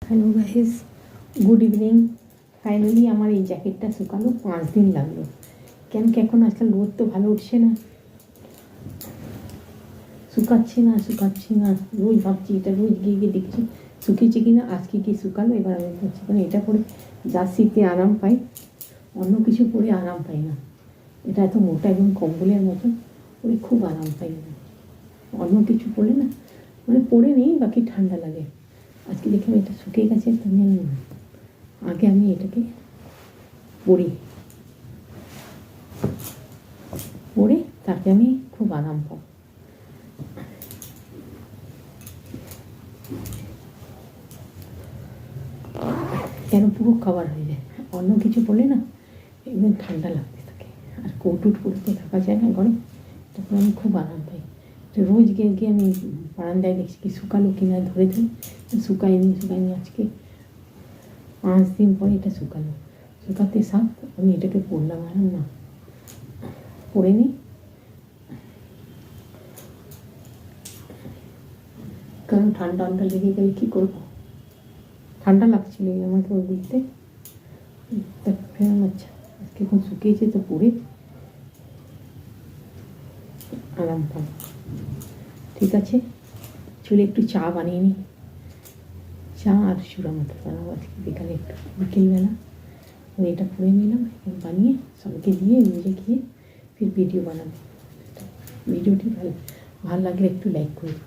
Hello guys, good evening. Finally আমার এই জ্যাকেটটা শুকালো 5 দিন লাগলো। কেন কি এখন আজকাল রোদ তো ভালো উঠছে না, শুকাচ্ছে না। রোজ ভাবছি, এটা রোজ গিয়ে গিয়ে দেখছি শুকিয়েছে কি না। আজকে গিয়ে শুকালো, এবার আমি বলছি কারণ এটা পরে যা শীতে আরাম পাই, অন্য কিছু পরে আরাম পাই না। এটা এত মোটা এবং কম্বলের মতন, পরে খুব আরাম পাই না। অন্য কিছু পরে না, মানে পরে নেই, বাকি ঠান্ডা লাগে। আজকে দেখলাম এটা শুকিয়ে গেছে, তুমি আগে আমি এটাকে পরে তাকে আমি খুব আরাম পাই। কেন পুরো কভার হয়ে যায়, অন্য কিছু পরলে না একদম ঠান্ডা লাগতে থাকে, আর কোট উট পরে তো থাকা যায় না ঘরে, তখন আমি খুব আরাম পাই। তো রোজ গিয়ে গিয়ে আমি বারান্দায় দেখছি কি শুকালো কিনা, ধরে শুকায়নি। আজকে 5 দিন পরে এটা শুকাতে সাপ আমি এটাকে পরলাম। আরাম না পরে নিই, কারণ ঠান্ডা লেগে গেলে কী করবো। ঠান্ডা লাগছিল আমাকে ওই দিকতে, আচ্ছা আজকে এখন শুকিয়েছে তো পরে আরাম পাবো। ঠিক আছে, চলে একটু চা বানিয়ে নিই। চা আর চূড়া মতো বানাবো আজকে বিকালে, একটু বিকেলবেলা। ওই এটা করে নিলাম, এখন বানিয়ে সবাইকে দিয়ে নিজে গিয়ে ফির ভিডিও বানাবো। ভিডিওটি ভালো লাগলে একটু লাইক করবে।